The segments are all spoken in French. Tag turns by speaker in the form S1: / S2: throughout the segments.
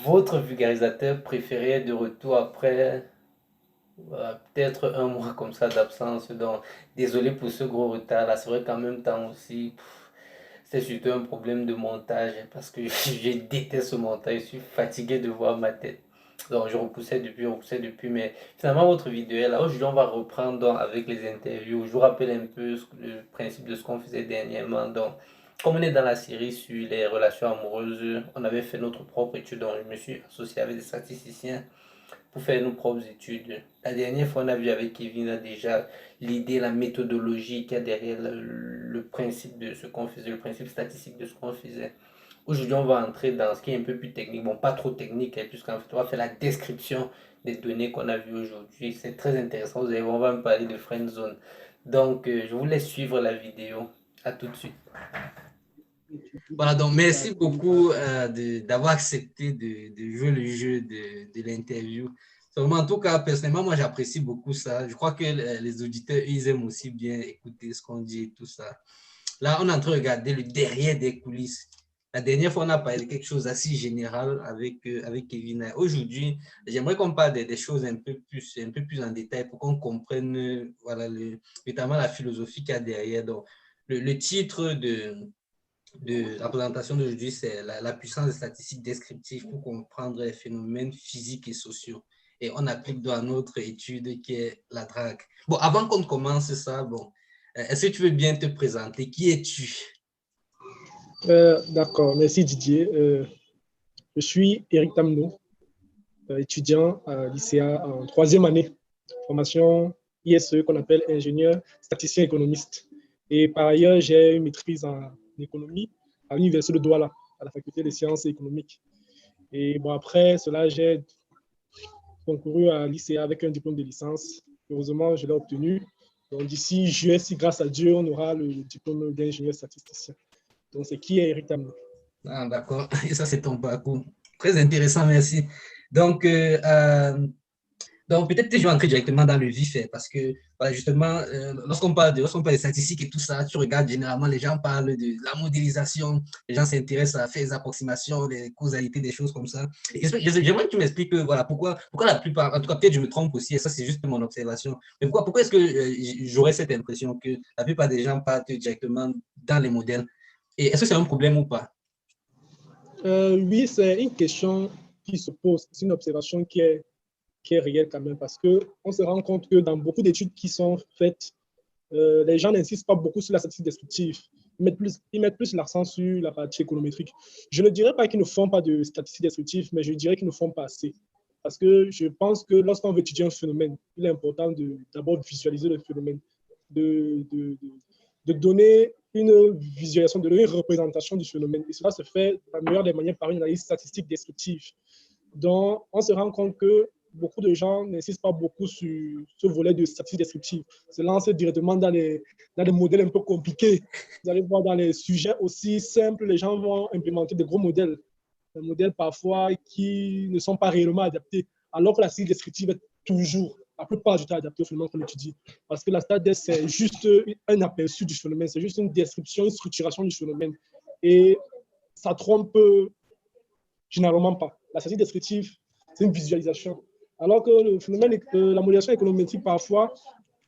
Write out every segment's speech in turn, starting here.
S1: Votre vulgarisateur préféré est de retour après peut-être un mois comme ça d'absence. Donc, désolé pour ce gros retard là. C'est vrai qu'en même temps aussi, c'est surtout un problème de montage parce que je déteste ce montage. Je suis fatigué de voir ma tête. Donc, je repoussais depuis. Mais finalement, votre vidéo là, aujourd'hui, on va reprendre donc, avec les interviews. Je vous rappelle un peu le principe de ce qu'on faisait dernièrement. Donc, comme on est dans la série sur les relations amoureuses, on avait fait notre propre étude. Donc, je me suis associé avec des statisticiens pour faire nos propres études. La dernière fois, on a vu avec Kevin déjà l'idée, la méthodologie qu'il y a derrière le principe de ce qu'on faisait, le principe statistique de ce qu'on faisait. Aujourd'hui, on va entrer dans ce qui est un peu plus technique. Bon, pas trop technique, hein, puisqu'en fait, on va faire la description des données qu'on a vues aujourd'hui. C'est très intéressant. Vous allez voir, on va me parler de friend zone. Donc, je vous laisse suivre la vidéo. À tout de suite. Voilà, donc merci beaucoup d'avoir accepté de jouer le jeu de l'interview. Vraiment, en tout cas, personnellement, moi, j'apprécie beaucoup ça. Je crois que les auditeurs, ils aiment aussi bien écouter ce qu'on dit et tout ça. Là, on est en train de regarder le derrière des coulisses. La dernière fois, on a parlé de quelque chose d'assez général avec Kevin. Aujourd'hui, j'aimerais qu'on parle des choses un peu plus en détail pour qu'on comprenne voilà, notamment la philosophie qu'il y a derrière. Donc, le titre de la présentation d'aujourd'hui, c'est la puissance des statistiques descriptives pour comprendre les phénomènes physiques et sociaux. Et on applique dans notre étude qui est la drague. Bon, avant qu'on commence ça, bon, est-ce que tu veux bien te présenter? Qui es-tu?
S2: D'accord, merci Didier. Je suis Eric Tamno, étudiant à l'ICA en troisième année, formation ISE qu'on appelle ingénieur statisticien économiste. Et par ailleurs, j'ai une maîtrise en économie à l'Université de Douala, à la faculté des sciences économiques. Et bon, après cela, j'ai concouru à l'ICA avec un diplôme de licence. Heureusement, je l'ai obtenu. Donc d'ici juillet, si grâce à Dieu, on aura le diplôme d'ingénieur statisticien. Donc c'est qui est Eric Tamno.
S1: Ah, d'accord, et ça c'est ton parcours. Très intéressant, merci. Donc, donc, peut-être que je vais entrer directement dans le vif, parce que, voilà, justement, lorsqu'on parle de statistiques et tout ça, tu regardes généralement, les gens parlent de la modélisation, les gens s'intéressent à faire des approximations, des causalités, des choses comme ça. J'aimerais que tu m'expliques, voilà, pourquoi la plupart, en tout cas, peut-être je me trompe aussi, et ça, c'est juste mon observation, mais pourquoi est-ce que j'aurais cette impression que la plupart des gens partent directement dans les modèles? Et est-ce que c'est un problème ou pas?
S2: Oui, c'est une question qui se pose. C'est une observation qui est réelle quand même parce qu'on se rend compte que dans beaucoup d'études qui sont faites, les gens n'insistent pas beaucoup sur la statistique descriptive. Ils mettent plus l'accent sur la partie économétrique. Je ne dirais pas qu'ils ne font pas de statistiques descriptives, mais je dirais qu'ils ne font pas assez. Parce que je pense que lorsqu'on veut étudier un phénomène, il est important d'abord visualiser le phénomène, de, de, de, de donner une visualisation, de donner une représentation du phénomène. Et cela se fait de la meilleure des manières par une analyse statistique descriptive. Donc, on se rend compte que beaucoup de gens n'insistent pas beaucoup sur ce volet de statistiques descriptives. Se lancent directement dans des modèles un peu compliqués. Vous allez voir dans les sujets aussi simples, les gens vont implémenter des gros modèles, des modèles parfois qui ne sont pas réellement adaptés, alors que la statistique descriptive est toujours, la plupart du temps, adaptée au phénomène qu'on étudie. Parce que la statistique, c'est juste un aperçu du phénomène, c'est juste une description, une structuration du phénomène. Et ça trompe généralement pas. La statistique descriptive, c'est une visualisation. Alors que le phénomène, la modélisation économétrique, parfois,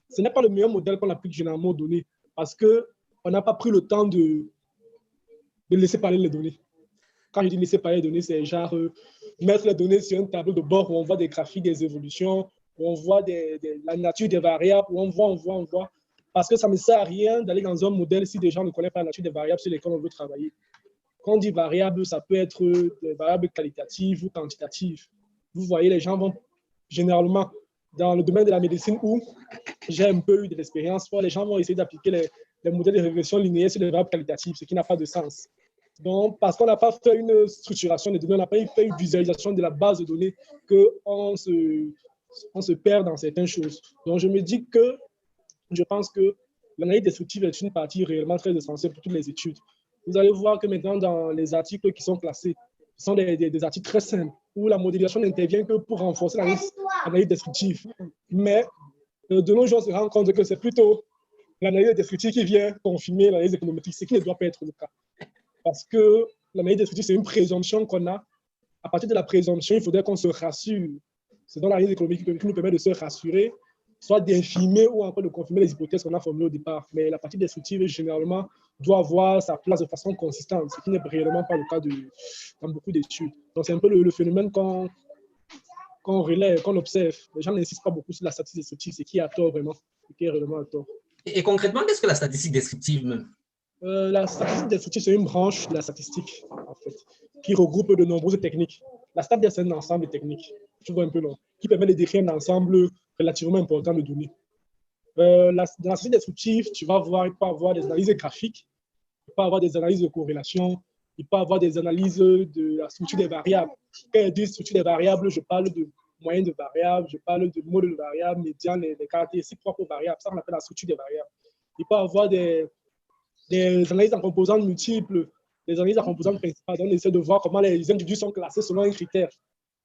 S2: ce n'est pas le meilleur modèle qu'on applique généralement aux données parce qu'on n'a pas pris le temps de laisser parler les données. Quand je dis laisser parler les données, c'est genre mettre les données sur un tableau de bord où on voit des graphiques, des évolutions, où on voit la nature des variables, où on voit. Parce que ça ne sert à rien d'aller dans un modèle si des gens ne connaissent pas la nature des variables sur lesquelles on veut travailler. Quand on dit variable, ça peut être des variables qualitatives ou quantitatives. Vous voyez, les gens vont généralement, dans le domaine de la médecine où j'ai un peu eu de l'expérience, les gens vont essayer d'appliquer les modèles de régression linéaire sur les variables qualitatives, ce qui n'a pas de sens. Donc, parce qu'on n'a pas fait une structuration des données, on n'a pas fait une visualisation de la base de données, qu'on se perd dans certaines choses. Donc, je me dis que je pense que l'analyse descriptive est une partie réellement très essentielle pour toutes les études. Vous allez voir que maintenant, dans les articles qui sont classés, ce sont des articles très simples où la modélisation n'intervient que pour renforcer l'analyse descriptive. Mais de nos jours, on se rend compte que c'est plutôt l'analyse descriptive qui vient confirmer l'analyse économétrique, ce qui ne doit pas être le cas. Parce que l'analyse descriptive, c'est une présomption qu'on a à partir de la présomption, il faudrait qu'on se rassure. C'est dans l'analyse économique qui nous permet de se rassurer, soit d'infirmer ou encore de confirmer les hypothèses qu'on a formulées au départ. Mais la partie descriptive, généralement, doit avoir sa place de façon consistante, ce qui n'est réellement pas le cas dans beaucoup d'études. Donc, c'est un peu le phénomène qu'on relève, qu'on observe. Les gens n'insistent pas beaucoup sur la statistique descriptive, ce qui est à tort vraiment, ce qui est réellement à tort.
S3: Et concrètement, qu'est-ce que la statistique descriptive même?
S2: La statistique descriptive, c'est une branche de la statistique, en fait, qui regroupe de nombreuses techniques. La stat, c'est un ensemble de techniques, tu vois un peu, non, qui permet de décrire un ensemble relativement important de données. Dans la statistique descriptive, tu vas voir, il peut y avoir des analyses graphiques, il peut y avoir des analyses de corrélation, il peut y avoir des analyses de la structure des variables. Quand je dis structure des variables, je parle de moyenne de variables, je parle de mode de variables, médiane, les caractéristiques propres aux variables. Ça, on appelle la structure des variables. Il peut y avoir des analyses en composantes multiples, des analyses en composantes principales. On essaie de voir comment les individus sont classés selon un critère.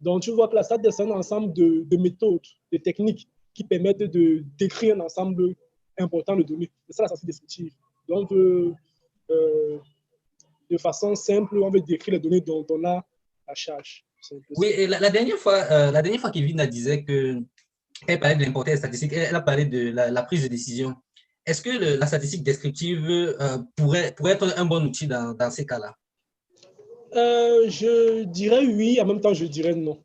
S2: Donc, tu vois que la stat, c'est un ensemble de méthodes, de techniques qui permettent de décrire un ensemble important de données. C'est ça la statistique descriptive. Donc, de façon simple, on veut décrire les données dont on a la charge.
S3: Oui, et la dernière fois, qu'Evina disait qu'elle parlait de l'importance des statistiques, elle a parlé de la prise de décision. Est-ce que la statistique descriptive pourrait être un bon outil dans ces cas-là?
S2: Je dirais oui, en même temps je dirais non.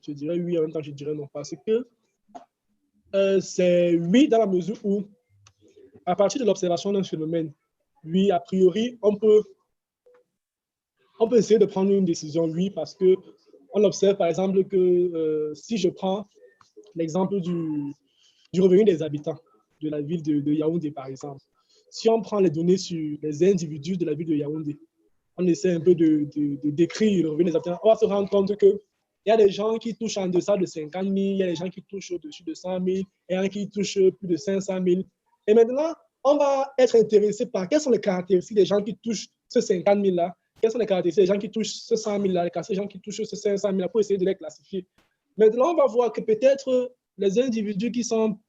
S2: Je dirais oui, en même temps je dirais non. Parce que c'est oui dans la mesure où, à partir de l'observation d'un phénomène, oui, a priori, on peut essayer de prendre une décision, oui, parce qu'on observe par exemple que si je prends l'exemple du revenu des habitants de la ville de Yaoundé, par exemple, si on prend les données sur les individus de la ville de Yaoundé, on essaie un peu de décrire le revenu des habitants, on va se rendre compte qu'il y a des gens qui touchent en deçà de 50 000, il y a des gens qui touchent au-dessus de 100 000, il y a des gens qui touchent plus de 500 000. Et maintenant, on va être intéressé par quelles sont les caractéristiques des gens qui touchent ce 50 000-là, quelles sont les caractéristiques des gens qui touchent ce 100 000-là, les caractéristiques des gens qui touchent ce 500 000-là, pour essayer de les classifier. Maintenant, on va voir que peut-être les individus qui sont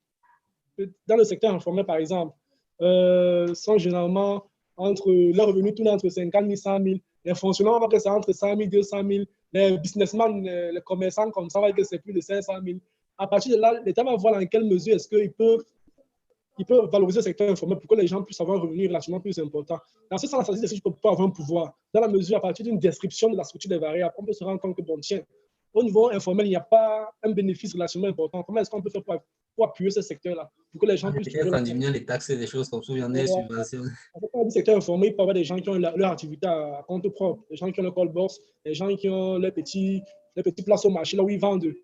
S2: dans le secteur informel, par exemple, sont généralement entre leurs revenus tournent entre 50 000 et 100 000. Les fonctionnaires, on va que c'est entre 100 000 et 200 000. Les businessmen, les commerçants, comme ça, on va que c'est plus de 500 000. À partir de là, l'État va voir dans quelle mesure est-ce qu'il peut valoriser le secteur informel pour que les gens puissent avoir un revenu relativement plus important. Dans ce sens, la statistique peut pas avoir un pouvoir. Dans la mesure, à partir d'une description de la structure des variables, on peut se rendre compte que, bon, tiens, au niveau informel, il n'y a pas un bénéfice relativement important. Comment est-ce qu'on peut faire pour appuyer ce secteur-là, pour que les gens puissent...
S3: Peut-être en diminuant les taxes et des choses comme ça, il y en a des subventions.
S2: Dans le secteur informel, il peut y avoir des gens qui ont leur activité à compte propre, des gens qui ont le call box, des gens qui ont les petits places au marché là où ils vendent.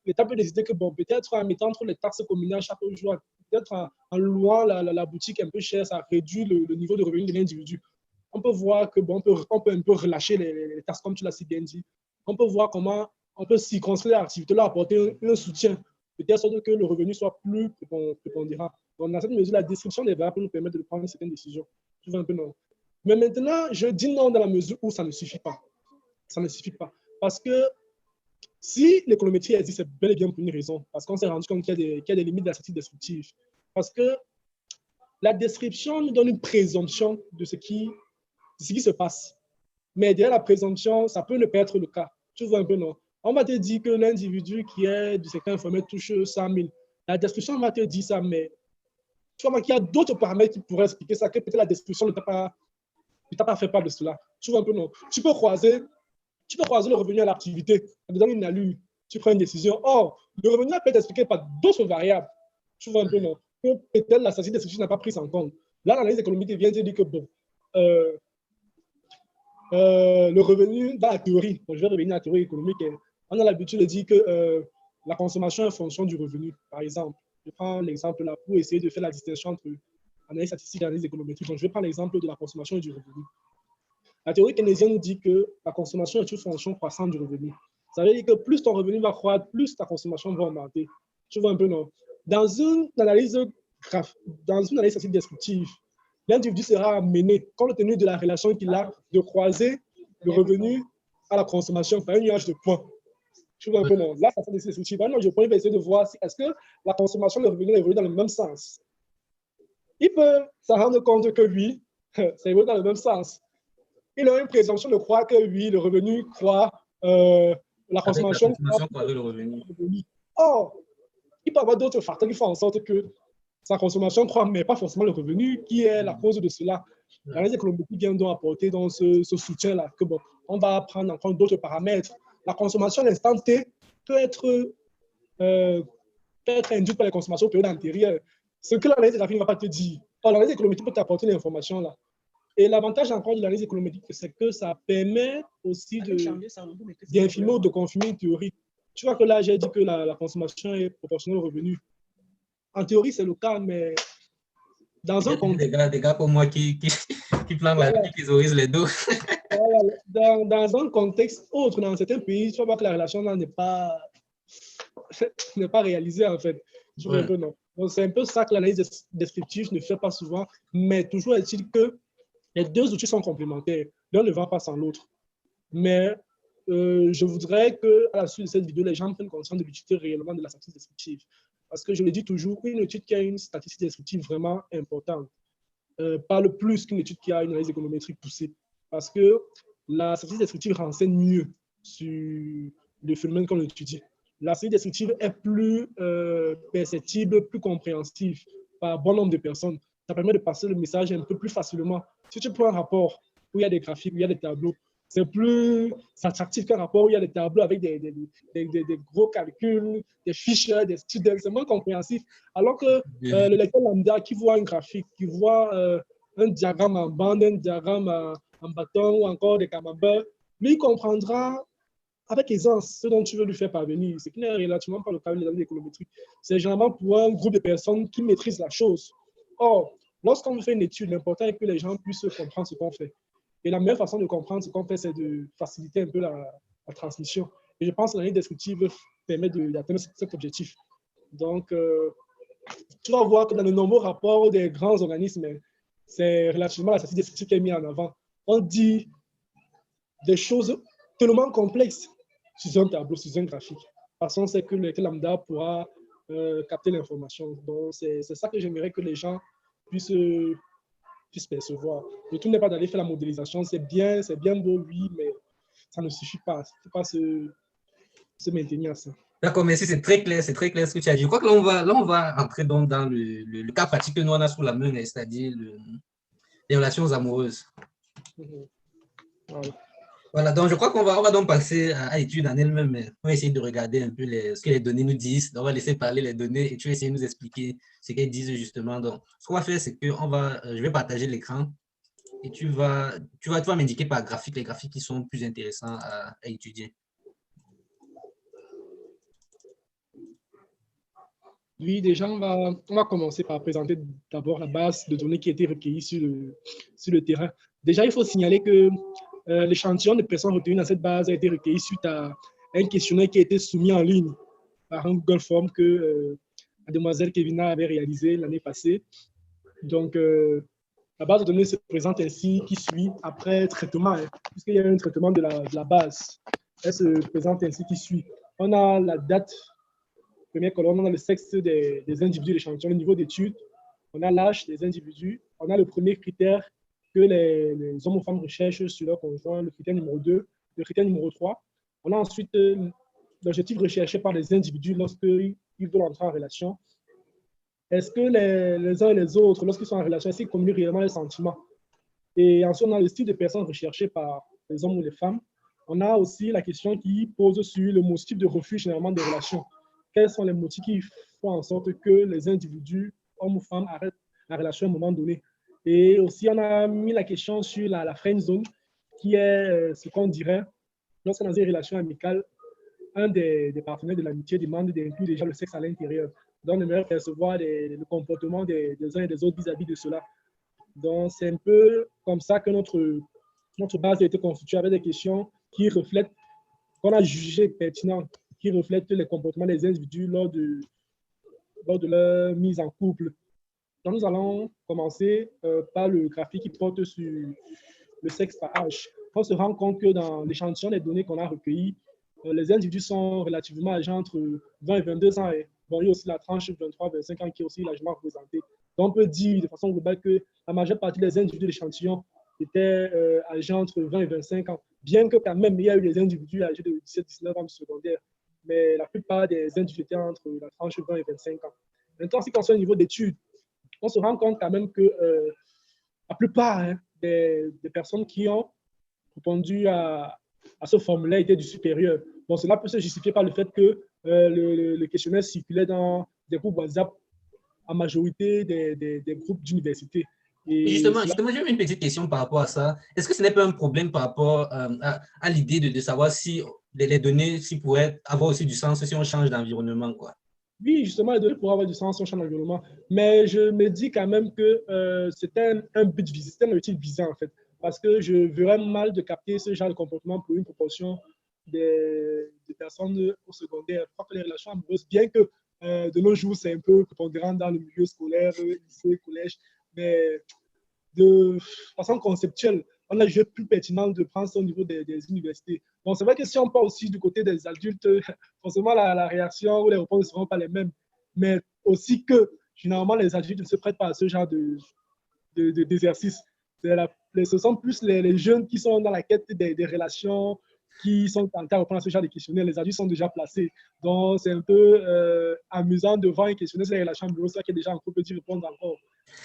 S2: L'État peut décider que, bon, peut-être en mettant entre les taxes communales chaque jour, peut-être en louant la boutique un peu chère, ça réduit le niveau de revenu de l'individu. On peut voir que, bon, on peut un peu relâcher les taxes, comme tu l'as si bien dit. On peut voir comment on peut circonscrire l'activité-là, apporter un soutien, de telle sorte que le revenu soit plus prépondérant. Donc, dans cette mesure, la description des variables peut nous permettre de prendre certaines décisions. Tu vois un peu non. Mais maintenant, je dis non dans la mesure où ça ne suffit pas. Ça ne suffit pas. Parce que si l'économétrie existe, c'est bel et bien pour une raison. Parce qu'on s'est rendu compte qu'il y a des limites de la statistique descriptive. Parce que la description nous donne une présomption de ce qui se passe. Mais derrière la présomption, ça peut ne pas être le cas. Tu vois un peu, non? On va te dire que l'individu qui est du secteur informel touche 100 000. La description va te dire ça, mais tu vois qu'il y a d'autres paramètres qui pourraient expliquer ça, que peut-être la description ne t'a pas fait part de cela. Tu vois un peu, non? Tu peux croiser le revenu à l'activité, ça te donne une allure, tu prends une décision. Or, le revenu peut être expliqué par d'autres variables. Tu vois un peu, non? Que peut-être la statistique descriptive n'a pas pris en compte. Là, l'analyse économique vient te dire que, bon, le revenu dans la théorie, je vais revenir à la théorie économique, on a l'habitude de dire que la consommation est en fonction du revenu. Par exemple, je prends l'exemple là pour essayer de faire la distinction entre analyse statistique et analyse économétrique. Donc, je vais prendre l'exemple de la consommation et du revenu. La théorie keynésienne nous dit que la consommation est une fonction croissante du revenu. Ça veut dire que plus ton revenu va croître, plus ta consommation va augmenter. Tu vois un peu, non? Dans une analyse statistique descriptive, l'individu sera amené, compte tenu de la relation qu'il a, de croiser le revenu à la consommation par un nuage de points. Tu vois un peu, non? Là, ça fait des descriptifs. Maintenant, je vais essayer de voir si est-ce que la consommation et le revenu évoluent dans le même sens. Il peut s'en rendre compte que oui, ça évolue dans le même sens. Il a une présomption de croire que oui, le revenu croît la
S3: Avec la
S2: consommation
S3: consommation pour le revenu.
S2: revenu. Or, il peut y avoir d'autres facteurs qui font en sorte que sa consommation croît, mais pas forcément le revenu, qui est la cause de cela. L'analyse économique vient donc apporter dans ce soutien-là, que bon, on va prendre en compte d'autres paramètres. La consommation à l'instant T peut être induite par les consommations au période antérieure. Ce que l'analyse graphique ne va pas te dire. Or, l'analyse économique peut t'apporter l'information là. Et l'avantage encore de l'analyse économique, c'est que ça permet aussi d'infirmer ou de confirmer une théorie. Tu vois que là, j'ai dit que la consommation est proportionnelle au revenu. En théorie, c'est le cas, mais dans un contexte.
S3: Des gars comme moi qui planent la vie, qui théorisent les dos.
S2: Voilà. Dans un contexte autre, dans certains pays, tu vas voir que la relation là n'est pas réalisée en fait. Ouais. Un peu, non. Donc, c'est un peu ça que l'analyse descriptive ne fait pas souvent, mais toujours est-il que les deux outils sont complémentaires. L'un ne va pas sans l'autre. Mais je voudrais qu'à la suite de cette vidéo, les gens prennent conscience de l'utilité réellement de la statistique descriptive. Parce que je le dis toujours, une étude qui a une statistique descriptive vraiment importante parle plus qu'une étude qui a une analyse économétrique poussée. Parce que la statistique descriptive renseigne mieux sur le phénomène qu'on étudie. La statistique descriptive est plus perceptible, plus compréhensible par bon nombre de personnes. Ça permet de passer le message un peu plus facilement. Si tu prends un rapport où il y a des graphiques, où il y a des tableaux, c'est plus attractif qu'un rapport où il y a des tableaux avec des gros calculs, des fiches, des styles, c'est moins compréhensif. Alors que le lecteur lambda qui voit un graphique, qui voit un diagramme en bande, un diagramme en bâton ou encore des camemberts, lui il comprendra avec aisance ce dont tu veux lui faire parvenir. Ce qui n'est relativement pas le cas de l'analyse économétrique. C'est généralement pour un groupe de personnes qui maîtrisent la chose. Or, lorsqu'on fait une étude, l'important est que les gens puissent comprendre ce qu'on fait. Et la meilleure façon de comprendre ce qu'on fait, c'est de faciliter un peu la transmission. Et je pense que l'analyse descriptive permet d'atteindre cet objectif. Donc, tu vas voir que dans de nombreux rapports des grands organismes, c'est relativement la statistique descriptive qui est mise en avant. On dit des choses tellement complexes sur un tableau, sur un graphique. De toute façon, c'est que le lambda pourra capter l'information. Donc, c'est ça que j'aimerais que les gens puissent percevoir. Le tout n'est pas d'aller faire la modélisation, c'est bien beau, oui, mais ça ne suffit pas. Il ne faut pas se maintenir à ça.
S3: D'accord, merci, c'est très clair ce que tu as dit. Je crois que là, on va entrer dans le cas pratique que nous on a sous la main, c'est-à-dire les relations amoureuses. Voilà, donc je crois qu'on va donc passer à l'étude en elle-même. On va essayer de regarder un peu ce que les données nous disent. Donc, on va laisser parler les données et tu vas essayer de nous expliquer ce qu'elles disent justement. Donc, ce qu'on va faire, c'est que je vais partager l'écran et tu vas m'indiquer par graphique les graphiques qui sont plus intéressants à étudier.
S2: Oui, déjà, on va commencer par présenter d'abord la base de données qui a été recueillie sur le terrain. Déjà, il faut signaler que l'échantillon de personnes retenues dans cette base a été recueilli suite à un questionnaire qui a été soumis en ligne par un Google Form que mademoiselle Kevina avait réalisé l'année passée. Donc, la base de données se présente ainsi, qui suit après traitement, puisqu'il y a un traitement de la base. Elle se présente ainsi, qui suit. On a la date, première colonne, on a le sexe des individus de l'échantillon, le niveau d'études, on a l'âge des individus, on a le premier critère que les hommes ou femmes recherchent sur leur conjoint, le critère numéro 2, le critère numéro 3. On a ensuite l'objectif recherché par les individus lorsqu'ils veulent entrer en relation. Est-ce que les uns et les autres, lorsqu'ils sont en relation, est-ce qu'ils communiquent réellement les sentiments? Et ensuite, on a le style de personnes recherchées par les hommes ou les femmes. On a aussi la question qui pose sur le motif de refus généralement des relations. Quels sont les motifs qui font en sorte que les individus, hommes ou femmes, arrêtent la relation à un moment donné? Et aussi, on a mis la question sur la friend zone, qui est ce qu'on dirait, lorsqu'on est dans une relation amicale, un des partenaires de l'amitié demande d'inclure déjà le sexe à l'intérieur. Donc, on aimerait percevoir le comportement des uns et des autres vis-à-vis de cela. Donc, c'est un peu comme ça que notre base a été constituée avec des questions qui reflètent, qu'on a jugé pertinentes, qui reflètent les comportements des individus lors de leur mise en couple. Donc, nous allons commencer par le graphique qui porte sur le sexe par âge. On se rend compte que dans l'échantillon des données qu'on a recueillies, les individus sont relativement âgés entre 20 et 22 ans. Et bon, il y a aussi la tranche 23-25 ans qui est aussi largement représentée. Donc, on peut dire de façon globale que la majeure partie des individus de l'échantillon étaient âgés entre 20 et 25 ans. Bien que quand même, il y a eu des individus âgés de 17-19 ans du secondaire, mais la plupart des individus étaient entre la tranche 20 et 25 ans. Maintenant, si on concerne le niveau d'études, on se rend compte quand même que la plupart des personnes qui ont répondu à ce formulaire étaient du supérieur. Bon, cela peut se justifier par le fait que le questionnaire circulait dans des groupes WhatsApp en majorité des groupes d'université.
S3: Justement, j'ai une petite question par rapport à ça. Est-ce que ce n'est pas un problème par rapport à l'idée de savoir si les données pourraient avoir aussi du sens si on change d'environnement, quoi?
S2: Oui, justement, les données pourraient avoir du sens si on change d'environnement. Mais je me dis quand même que c'était un but visé, c'était un objectif visé en fait. Parce que je verrais mal de capter ce genre de comportement pour une proportion des personnes au secondaire. Je crois que les relations amoureuses, bien que de nos jours, c'est un peu prépondérant dans le milieu scolaire, lycée, collège, mais de façon conceptuelle, on a jugé plus pertinent de prendre ça au niveau des universités. Bon, c'est vrai que si on part aussi du côté des adultes, forcément la réaction ou les réponses ne seront pas les mêmes. Mais aussi que, généralement, les adultes ne se prêtent pas à ce genre d'exercice. Ce sont plus les jeunes qui sont dans la quête des relations, qui sont tentés à répondre à ce genre de questionnaires. Les adultes sont déjà placés. Donc, c'est un peu amusant de voir un questionnaire sur les relations amoureuses, qui est déjà en couple, d'y répondre encore.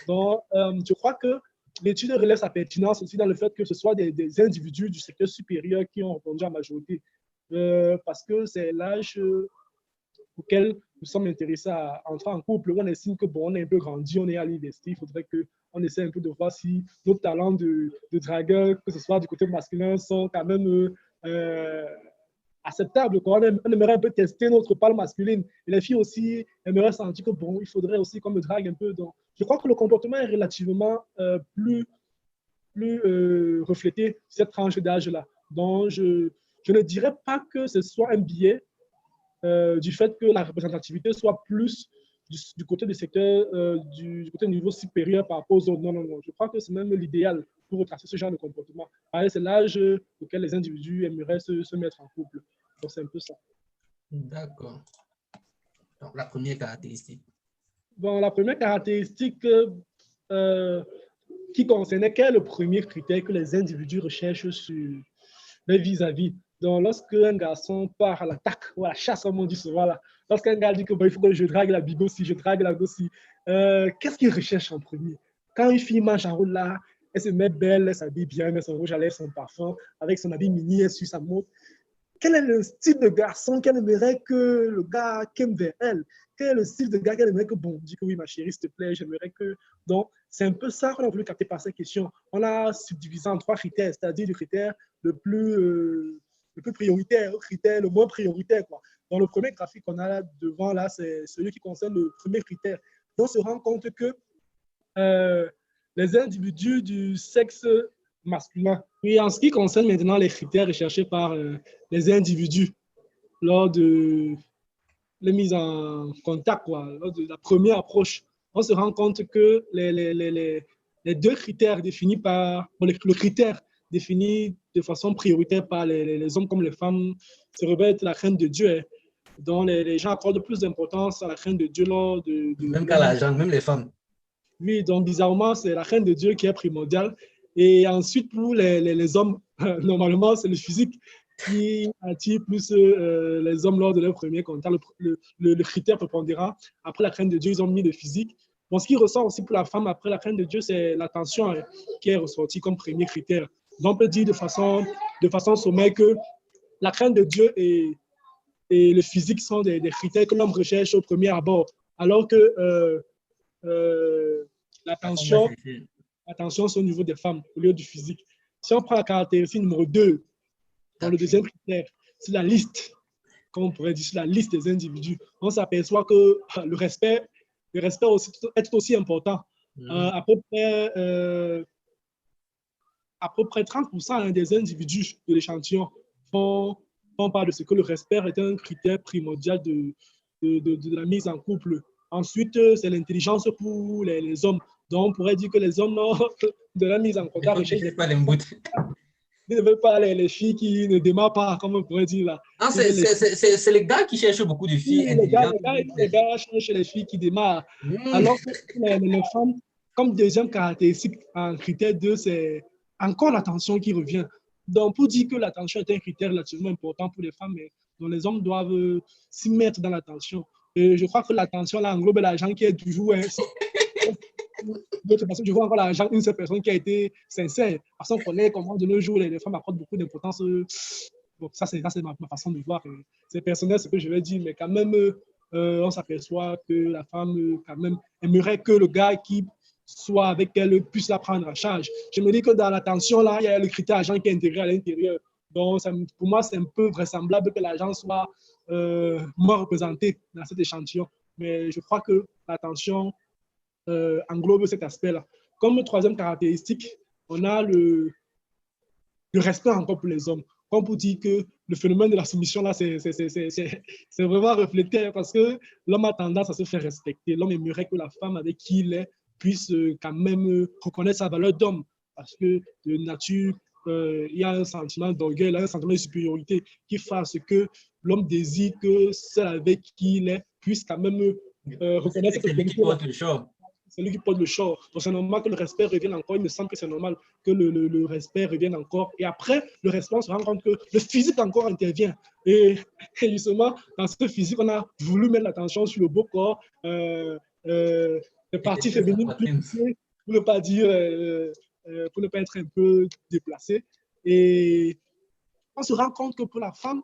S2: Donc, je crois que l'étude relève sa pertinence aussi dans le fait que ce soit des individus du secteur supérieur qui ont répondu en majorité. Parce que c'est l'âge auquel nous sommes intéressés à entrer en couple. On estime que bon, on est un peu grandi, on est à l'université, il faudrait qu'on essaie un peu de voir si nos talents de dragueur, que ce soit du côté masculin, sont quand même acceptables. On aimerait un peu tester notre part masculine. Et les filles aussi aimeraient sentir que bon, il faudrait aussi qu'on me drague un peu. Donc, je crois que le comportement est relativement plus reflété cette tranche d'âge-là. Donc, je ne dirais pas que ce soit un biais du fait que la représentativité soit plus du côté du secteur, du côté du niveau supérieur par rapport aux autres. Non, non, non. Je crois que c'est même l'idéal pour retracer ce genre de comportement. C'est l'âge auquel les individus aimeraient se mettre en couple. Donc, c'est un peu ça.
S3: D'accord. Donc, la première caractéristique.
S2: Bon, la première caractéristique qui concernait quel est le premier critère que les individus recherchent sur les vis-à-vis. Donc, lorsqu'un garçon part à l'attaque ou à la chasse, comme on dit souvent là, lorsqu'un gars dit que bon, il faut que je drague la bigossie, je drague la gossie, qu'est-ce qu'il recherche en premier? Quand une fille marche en route là, elle se met belle, elle s'habille bien, elle met son rouge à lèvres, son parfum, avec son habit mini, elle suit sa montre. Quel est le style de garçon qu'elle aimerait que le gars aime vers elle? Quel est le style de gars qu'elle aimerait que, bon, dis que oui, ma chérie, s'il te plaît, j'aimerais que... Donc, c'est un peu ça qu'on a voulu capter par cette question. On a subdivisé en 3 critères, c'est-à-dire le critère le plus prioritaire, le critère le moins prioritaire, quoi. Dans le premier graphique qu'on a là devant, là, c'est celui qui concerne le premier critère. Donc, on se rend compte que les individus du sexe masculin. Et en ce qui concerne maintenant les critères recherchés par les individus lors de la mise en contact, quoi, lors de la première approche, on se rend compte que les 2 critères définis par le critère défini de façon prioritaire par les hommes comme les femmes se révèle être la crainte de Dieu. Hein. Donc, les gens accordent plus d'importance à la crainte de Dieu lors
S3: même qu'à l'argent, même les femmes.
S2: Oui, donc bizarrement, c'est la crainte de Dieu qui est primordiale. Et ensuite, pour les hommes, normalement, c'est le physique qui attire plus les hommes lors de leur premier contact. Le critère prépondérant. Après la crainte de Dieu, ils ont mis le physique. Bon, ce qui ressort aussi pour la femme après la crainte de Dieu, c'est l'attention hein, qui est ressortie comme premier critère. Donc, on peut dire de façon sommaire que la crainte de Dieu et le physique sont des critères que l'homme recherche au premier abord. Alors que l'attention, c'est au niveau des femmes, au lieu du physique. Si on prend la caractéristique numéro 2, dans le deuxième critère, c'est la liste, comme on pourrait dire, c'est la liste des individus. On s'aperçoit que le respect aussi, est tout aussi important. À peu près 30% des individus de l'échantillon font part de ce que le respect est un critère primordial de la mise en couple. Ensuite, c'est l'intelligence pour les hommes. Donc, on pourrait dire que les hommes de la mise en contact ne veulent pas les filles qui ne démarrent pas, comme on pourrait dire là.
S3: Ah, c'est les gars qui cherchent beaucoup de filles intelligentes.
S2: Les gars cherchent les filles qui démarrent. Alors que les femmes, comme deuxième caractéristique en critère 2, c'est encore l'attention qui revient. Donc, pour dire que l'attention est un critère relativement important pour les femmes, mais dont les hommes doivent s'y mettre dans l'attention. Et je crois que l'attention, là, englobe l'argent qui est toujours... D'autres personnes, je vois encore l'argent, une seule personne qui a été sincère. Parce qu'on connaît comment de nos jours, les femmes accordent beaucoup d'importance. Bon, ça, c'est ma façon de voir. C'est personnel ce que je vais dire, mais quand même, on s'aperçoit que la femme, quand même, aimerait que le gars qui soit avec elle puisse la prendre en charge. Je me dis que dans l'attention, là, il y a le critère argent qui est intégré à l'intérieur. Donc, pour moi, c'est un peu vraisemblable que l'argent soit moins représenté dans cet échantillon. Mais je crois que l'attention englobe cet aspect-là. Comme troisième caractéristique, on a le respect encore pour les hommes. Comme pour dire que le phénomène de la soumission, là, c'est vraiment reflété parce que l'homme a tendance à se faire respecter. L'homme aimerait que la femme avec qui il est puisse quand même reconnaître sa valeur d'homme parce que de nature, il y a un sentiment d'orgueil, un sentiment de supériorité qui fasse que l'homme désire que celle avec qui il est puisse quand même reconnaître cette qualité. C'est lui qui porte le short. Donc, c'est normal que le respect revienne encore. Il me semble que c'est normal que le respect revienne encore. Et après, le respect, on se rend compte que le physique encore intervient. Et justement, dans ce physique, on a voulu mettre l'attention sur le beau corps, les parties féminines plus poussées, pour ne pas dire, pour ne pas être un peu déplacé. Et on se rend compte que pour la femme,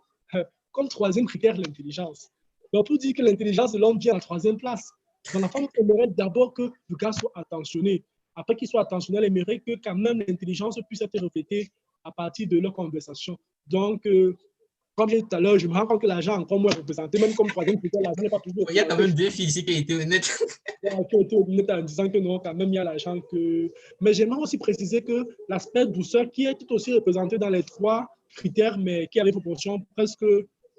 S2: comme troisième critère, l'intelligence. Donc, pour dire que l'intelligence de l'homme vient à la troisième place. Donc, la femme aimerait d'abord que le gars soit attentionné. Après qu'il soit attentionné, elle aimerait que quand même l'intelligence puisse être reflétée à partir de leur conversation. Donc, comme j'ai dit tout à l'heure, je me rends compte que l'argent est encore moins représenté, même comme troisième critère, l'argent n'est pas toujours.
S3: Il y a quand même deux filles ici qui ont été honnêtes.
S2: Qui ont été honnêtes en disant que non, quand même, il y a l'argent que... Mais j'aimerais aussi préciser que l'aspect douceur qui est tout aussi représenté dans les trois critères, mais qui a une proportion presque...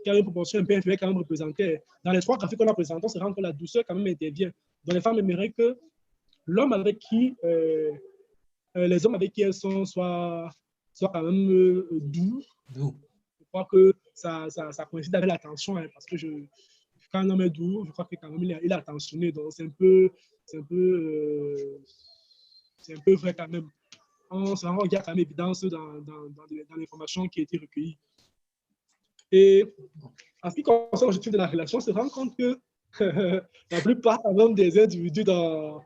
S2: qui a une proportion un peu inférieure quand même représentée. Dans les trois graphiques qu'on a présentés, on se rend compte que la douceur quand même intervient. Donc les femmes aimeraient que l'homme avec qui, les hommes avec qui elles sont soient quand même doux. Je crois que ça coïncide avec l'attention, hein, parce que quand un homme est doux, je crois que quand même il est attentionné. Donc c'est un peu vrai quand même. On se rend compte qu'il y a quand même évidence dans l'information qui a été recueillie. Et en ce qui concerne l'objectif de la relation, on se rend compte que la plupart même des individus dans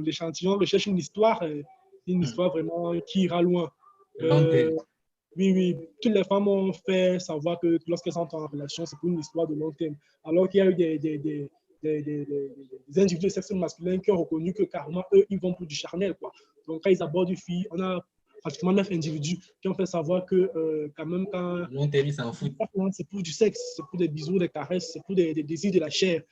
S2: l'échantillon recherchent une histoire vraiment qui ira loin. Oui, toutes les femmes ont fait savoir que lorsqu'elles sont en relation, c'est pour une histoire de long terme. Alors qu'il y a eu des individus de sexe masculin qui ont reconnu que carrément, eux, ils vont pour du charnel, quoi. Donc, quand ils abordent une fille, on a pratiquement 9 individus qui ont fait savoir que quand même quand c'est pour du sexe, c'est pour des bisous, des caresses, c'est pour des désirs de la chair.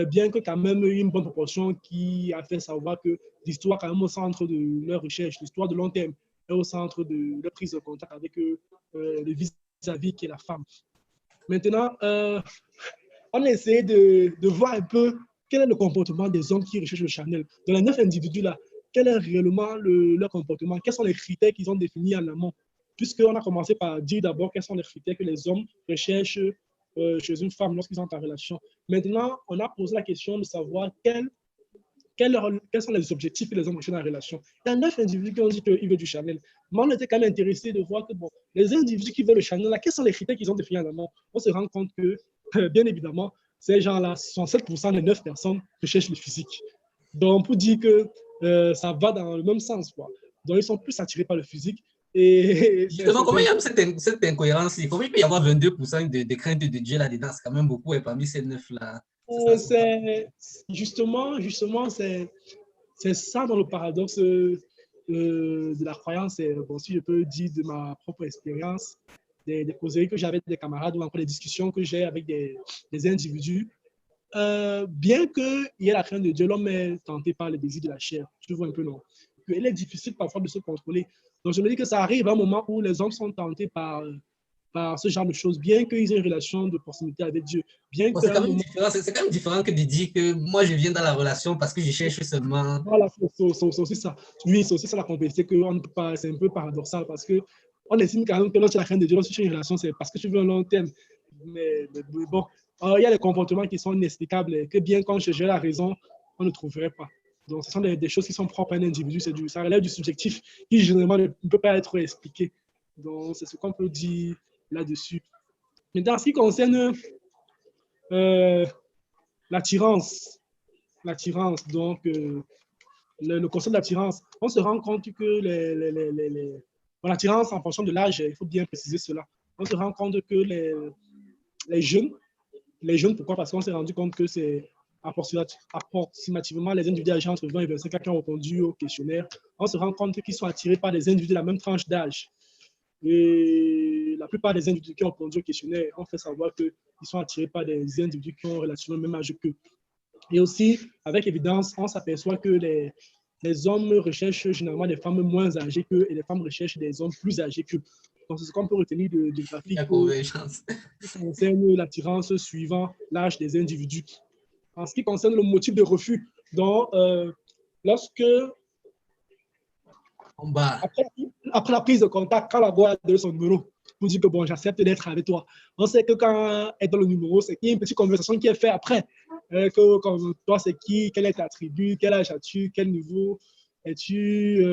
S2: Bien que quand même une bonne proportion qui a fait savoir que l'histoire quand même au centre de leur recherche, l'histoire de long terme est au centre de leur prise de contact avec le vis-à-vis qui est la femme. Maintenant, on a essayé de voir un peu quel est le comportement des hommes qui recherchent le charnel. Dans les 9 individus là, quel est réellement leur comportement? Quels sont les critères qu'ils ont définis en amont? Puisqu'on a commencé par dire d'abord quels sont les critères que les hommes recherchent chez une femme lorsqu'ils sont en relation. Maintenant, on a posé la question de savoir quels sont les objectifs que les hommes recherchent dans la relation. Il y a 9 individus qui ont dit qu'ils veulent du charnel. Mais on était quand même intéressé de voir que bon, les individus qui veulent le charnel, là, quels sont les critères qu'ils ont définis en amont? On se rend compte que, bien évidemment, ces gens-là, 67% des 9 personnes recherchent le physique. Donc, pour dire que ça va dans le même sens, quoi. Donc, ils sont plus attirés par le physique. Et
S3: justement, comment il y a cette incohérence? Comment il peut y avoir 22% de crainte de Dieu là-dedans? C'est quand même beaucoup, et parmi ces 9-là.
S2: Justement, c'est ça dans le paradoxe de la croyance. Bon, si je peux dire de ma propre expérience, des causeries que j'ai avec des camarades ou encore des discussions que j'ai avec des individus, bien qu'il y ait la crainte de Dieu, l'homme est tenté par les désirs de la chair. Je vois un peu, non? Il est difficile parfois de se contrôler. Donc, je me dis que ça arrive à un moment où les hommes sont tentés par ce genre de choses, bien qu'ils aient une relation de proximité avec Dieu.
S3: C'est quand même différent que de dire que moi, je viens dans la relation parce que je cherche seulement...
S2: Voilà, c'est aussi ça. Oui, c'est aussi ça la complexité, c'est un peu paradoxal parce qu'on estime quand même que lorsque tu as la crainte de Dieu, lorsque tu as une relation, c'est parce que tu veux un long terme. Mais bon, il y a des comportements qui sont inexplicables et que bien quand je cherchais la raison, on ne trouverait pas. Donc, ce sont des choses qui sont propres à un individu. Ça relève du subjectif qui, généralement, ne peut pas être expliqué. Donc, c'est ce qu'on peut dire là-dessus. Maintenant, en ce qui concerne l'attirance, donc le concept d'attirance, on se rend compte que l'attirance en fonction de l'âge, il faut bien préciser cela. On se rend compte que les jeunes, pourquoi? Parce qu'on s'est rendu compte que c'est approximativement les individus âgés entre 20 et 25 ans qui ont répondu au questionnaire. On se rend compte qu'ils sont attirés par des individus de la même tranche d'âge. Et la plupart des individus qui ont répondu au questionnaire ont fait savoir qu'ils sont attirés par des individus qui ont relativement le même âge qu'eux. Et aussi, avec évidence, on s'aperçoit que les hommes recherchent généralement des femmes moins âgées qu'eux et les femmes recherchent des hommes plus âgés qu'eux. Donc, c'est ce qu'on peut retenir de graphique qui concerne l'attirance suivant l'âge des individus. En ce qui concerne le motif de refus, donc, lorsque après la prise de contact, quand la go a donné son numéro pour dire que bon, j'accepte d'être avec toi, on sait que quand elle donne le numéro, c'est qu'il y a une petite conversation qui est faite après. Que comme toi, c'est qui, quel est ta tribu, quel âge as-tu, quel niveau es-tu,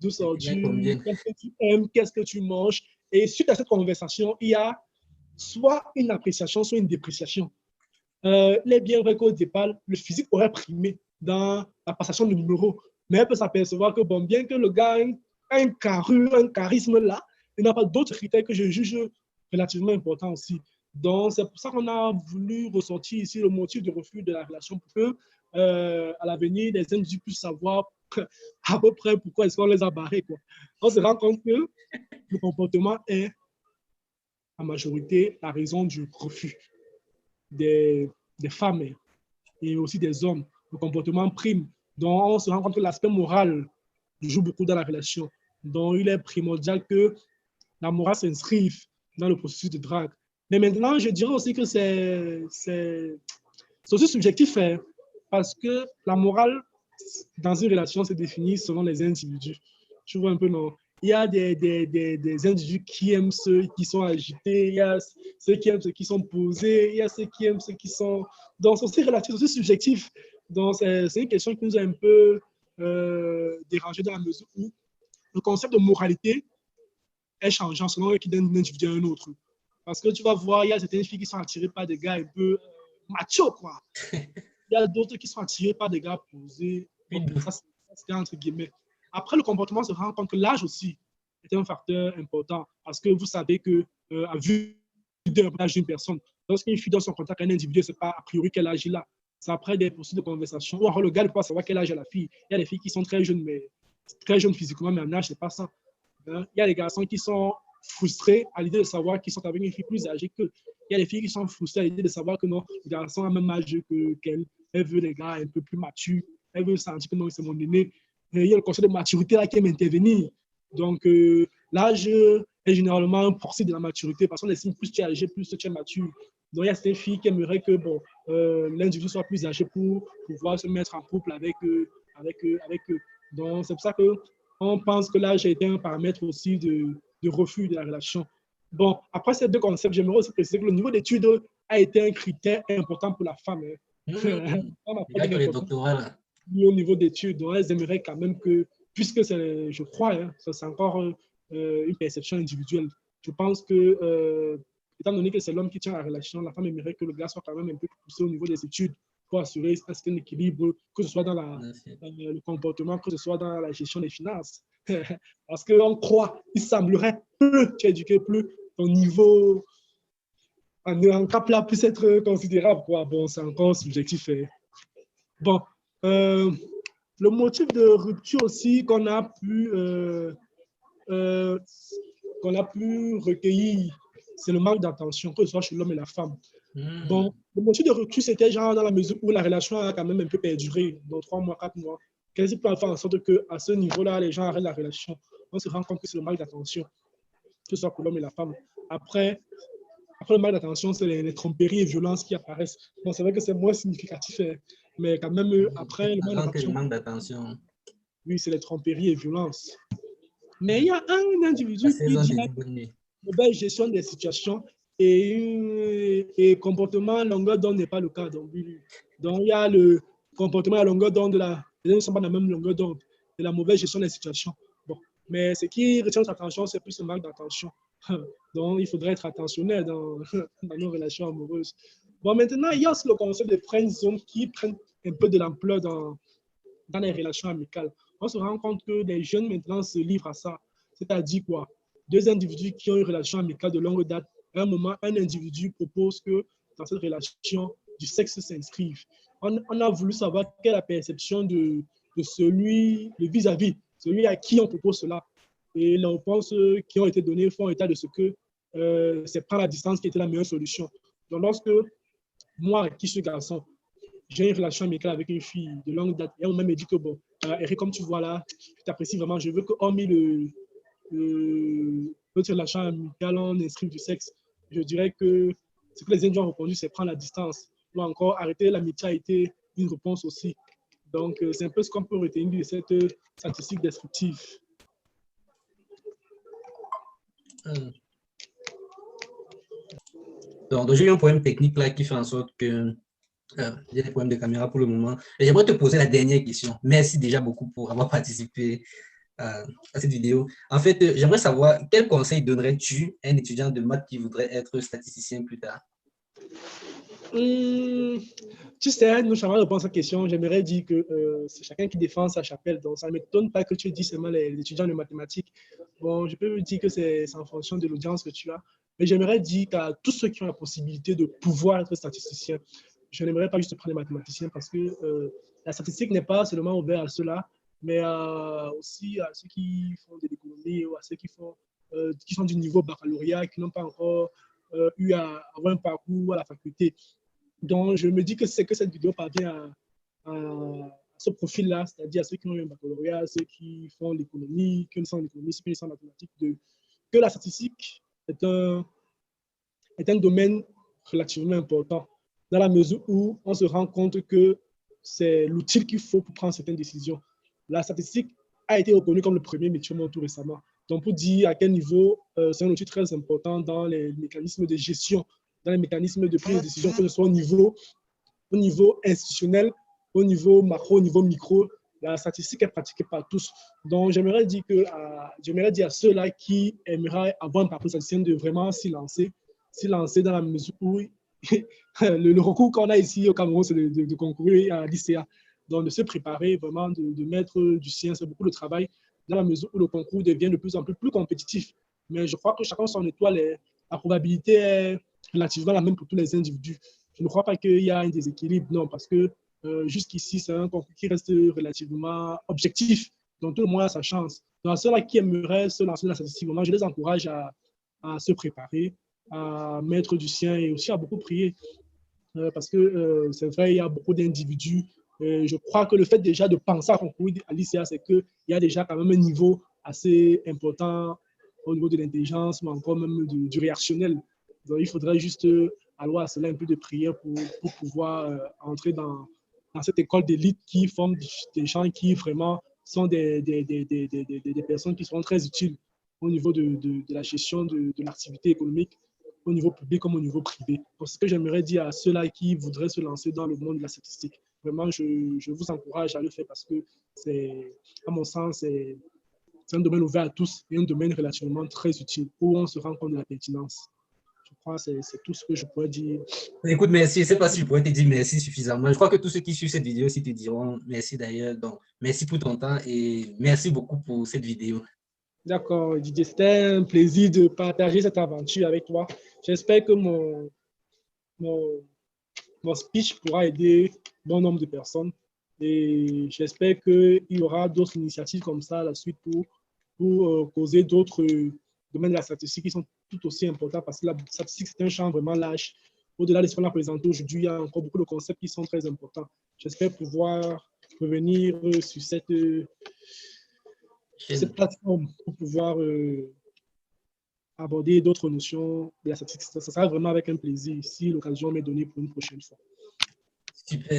S2: d'où sors-tu, qu'est-ce que tu aimes, qu'est-ce que tu manges. Et suite à cette conversation, il y a soit une appréciation, soit une dépréciation. Il est bien vrai qu'au départ, le physique aurait primé dans la passation de numéro, mais elle peut s'apercevoir que bon, bien que le gars ait un charisme là, il n'a pas d'autres critères que je juge relativement importants aussi. Donc, c'est pour ça qu'on a voulu ressortir ici le motif de refus de la relation pour que, à l'avenir, les individus puissent savoir à peu près pourquoi est-ce qu'on les a barrés, quoi. On se rend compte que le comportement est, en majorité, la raison du refus des femmes et aussi des hommes. Le comportement prime. Donc, on se rend compte que l'aspect moral joue beaucoup dans la relation. Donc, il est primordial que la morale s'inscrive dans le processus de drague. Mais maintenant, je dirais aussi que c'est aussi subjectif, hein, parce que la morale dans une relation se définit selon les individus. Tu vois un peu, non? Il y a des individus qui aiment ceux qui sont agités, il y a ceux qui aiment ceux qui sont posés, il y a ceux qui aiment ceux qui sont... Donc, c'est aussi relatif, c'est aussi subjectif. Donc, c'est une question qui nous a un peu dérangé dans la mesure où le concept de moralité est changeant selon d'un individu à un autre. Parce que tu vas voir, il y a certaines filles qui sont attirées par des gars un peu machos, quoi. Il y a d'autres qui sont attirés par des gars posés. Ça, c'était entre guillemets. Après, le comportement se rend compte que l'âge aussi est un facteur important. Parce que vous savez que, à vue de l'âge d'une personne, lorsqu'une fille donne son contact à un individu, ce n'est pas a priori quel âge il a. C'est après des processus de conversation. Ou alors le gars ne peut pas savoir quel âge a la fille. Il y a des filles qui sont très jeunes, mais très jeunes physiquement, mais en âge, ce n'est pas ça. Il y a des garçons qui sont frustrés à l'idée de savoir qu'ils sont avec une fille plus âgée qu'eux. Il y a des filles qui sont frustrées à l'idée de savoir que non, le garçon a le même âge qu'elle. Elle veut des gars un peu plus matures. Elle veut sentir que non, c'est mon aîné. Et il y a le concept de maturité là qui aime intervenir. Donc, l'âge est généralement un procès de la maturité parce qu'on estime plus tu es âgé, plus tu es mature. Donc, il y a certaines filles qui aimeraient que bon, l'individu soit plus âgé pour pouvoir se mettre en couple avec eux. Donc, c'est pour ça qu'on pense que l'âge a été un paramètre aussi de refus de la relation. Bon, après ces deux concepts, j'aimerais aussi préciser que le niveau d'études a été un critère important pour la femme. Au niveau d'études, donc elles aimeraient quand même que, puisque c'est, je crois, hein, c'est encore une perception individuelle. Je pense que, étant donné que c'est l'homme qui tient la relation, la femme aimerait que le gars soit quand même un peu poussé au niveau des études pour assurer un certain équilibre, que ce soit dans le comportement, que ce soit dans la gestion des finances. Parce qu'on croit, il semblerait, plus tu es éduqué, plus ton niveau en cap là puisse être considérable, quoi. Bon, c'est encore subjectif. Bon, le motif de rupture aussi qu'on a pu recueillir, c'est le manque d'attention, que ce soit chez l'homme et la femme. Bon, le motif de rupture, c'était genre dans la mesure où la relation a quand même un peu perduré, dans 3 mois, 4 mois. Qu'est-ce qui peut faire en sorte qu'à ce niveau-là, les gens arrêtent la relation? On se rend compte que c'est le manque d'attention, que ce soit pour l'homme et la femme. Après le manque d'attention, c'est les tromperies et violences qui apparaissent. Bon, c'est vrai que c'est moins significatif, mais quand même, après le
S3: manque d'attention.
S2: Oui, c'est les tromperies et violences. Mais il y a un individu qui dit une belle gestion des situations et comportement à longueur d'onde n'est pas le cas. Donc, il y a le comportement à longueur d'onde les gens ne sont pas dans la même longueur d'onde, de la mauvaise gestion des situations. Bon. Mais ce qui retient notre attention, c'est plus le manque d'attention. Donc, il faudrait être attentionnel dans, dans nos relations amoureuses. Bon, maintenant, il y a aussi le concept de friend zone qui prend un peu de l'ampleur dans les relations amicales. On se rend compte que les jeunes maintenant se livrent à ça. C'est-à-dire quoi? Deux individus qui ont une relation amicale de longue date, à un moment, un individu propose que dans cette relation, du sexe s'inscrive. On a voulu savoir quelle est la perception de celui, le vis-à-vis, celui à qui on propose cela. Et les réponses qui ont été données font état de ce que c'est prendre la distance qui était la meilleure solution. Donc, lorsque moi, qui suis garçon, j'ai une relation amicale avec une fille de longue date, et on m'a dit que, bon, Eric, comme tu vois là, je t'apprécie vraiment, je veux que, hormis notre relation amicale, on inscrive du sexe. Je dirais que ce que les Indiens ont répondu, c'est prendre la distance. Ou encore, arrêter l'amitié a été une réponse aussi. Donc, c'est un peu ce qu'on peut retenir de cette statistique descriptive.
S3: Donc, j'ai eu un problème technique là qui fait en sorte que il y a des problèmes de caméra pour le moment. Et j'aimerais te poser la dernière question. Merci déjà beaucoup pour avoir participé à cette vidéo. En fait, j'aimerais savoir quel conseil donnerais-tu à un étudiant de maths qui voudrait être statisticien plus tard?
S2: Tu sais, nous, avant de répondre à cette question, j'aimerais dire que c'est chacun qui défend sa chapelle. Donc, ça ne m'étonne pas que tu dis seulement les étudiants de mathématiques. Bon, je peux dire que c'est en fonction de l'audience que tu as. Mais j'aimerais dire qu'à tous ceux qui ont la possibilité de pouvoir être statisticien, je n'aimerais pas juste prendre les mathématiciens parce que la statistique n'est pas seulement ouverte à ceux-là, mais aussi à ceux qui font de l'économie ou à ceux qui sont du niveau baccalauréat, qui n'ont pas encore eu à avoir un parcours à la faculté. Donc, je me dis que c'est que cette vidéo parvient à ce profil-là, c'est-à-dire à ceux qui ont eu un baccalauréat, ceux qui font l'économie, qui ne sont en économie, ceux qui sont en mathématiques, que la statistique est un domaine relativement important, dans la mesure où on se rend compte que c'est l'outil qu'il faut pour prendre certaines décisions. La statistique a été reconnue comme le premier métier tout récemment. Donc, pour dire à quel niveau c'est un outil très important dans les mécanismes de gestion, dans les mécanismes de prise de décision, que ce soit au niveau institutionnel, au niveau macro, au niveau micro, la statistique est pratiquée par tous. Donc, j'aimerais dire à ceux-là qui aimeraient avoir un parcours statisticien de vraiment s'y lancer dans la mesure où le recours qu'on a ici au Cameroun, c'est de concourir à l'ICA. Donc, de se préparer, vraiment, de mettre du sien, c'est beaucoup de travail, dans la mesure où le concours devient de plus en plus compétitif. Mais je crois que chacun son étoile, la probabilité est relativement la même pour tous les individus. Je ne crois pas qu'il y a un déséquilibre, non, parce que jusqu'ici, c'est un concours qui reste relativement objectif. Donc, tout le monde a sa chance. Donc, ceux-là qui aimeraient se lancer dans la statistique, moi, je les encourage à se préparer, à mettre du sien et aussi à beaucoup prier. Parce que c'est vrai, il y a beaucoup d'individus. Je crois que le fait déjà de penser à concourir à l'ICA, c'est qu'il y a déjà quand même un niveau assez important au niveau de l'intelligence, mais encore même du réactionnel. Donc, il faudrait juste allouer à cela un peu de prière pour pouvoir entrer dans cette école d'élite qui forme des gens qui vraiment sont des personnes qui seront très utiles au niveau de la gestion de l'activité économique, au niveau public comme au niveau privé. Donc, ce que j'aimerais dire à ceux-là qui voudraient se lancer dans le monde de la statistique, vraiment, je vous encourage à le faire parce que c'est, à mon sens, c'est un domaine ouvert à tous et un domaine relativement très utile où on se rend compte de la pertinence. Je crois que c'est tout ce que je pourrais dire.
S3: Écoute, merci. Je ne sais pas si je pourrais te dire merci suffisamment. Je crois que tous ceux qui suivent cette vidéo aussi te diront merci d'ailleurs. Donc, merci pour ton temps et merci beaucoup pour cette vidéo.
S2: D'accord, Didier, c'était un plaisir de partager cette aventure avec toi. J'espère que mon speech pourra aider bon nombre de personnes et j'espère qu'il y aura d'autres initiatives comme ça à la suite pour causer d'autres domaines de la statistique qui sont tout aussi importants parce que la statistique, c'est un champ vraiment large. Au-delà de ce qu'on a présenté aujourd'hui, il y a encore beaucoup de concepts qui sont très importants. J'espère pouvoir revenir sur cette plateforme pour pouvoir aborder d'autres notions de la statistique. Ça sera vraiment avec un plaisir si l'occasion m'est donnée pour une prochaine fois.
S3: Super.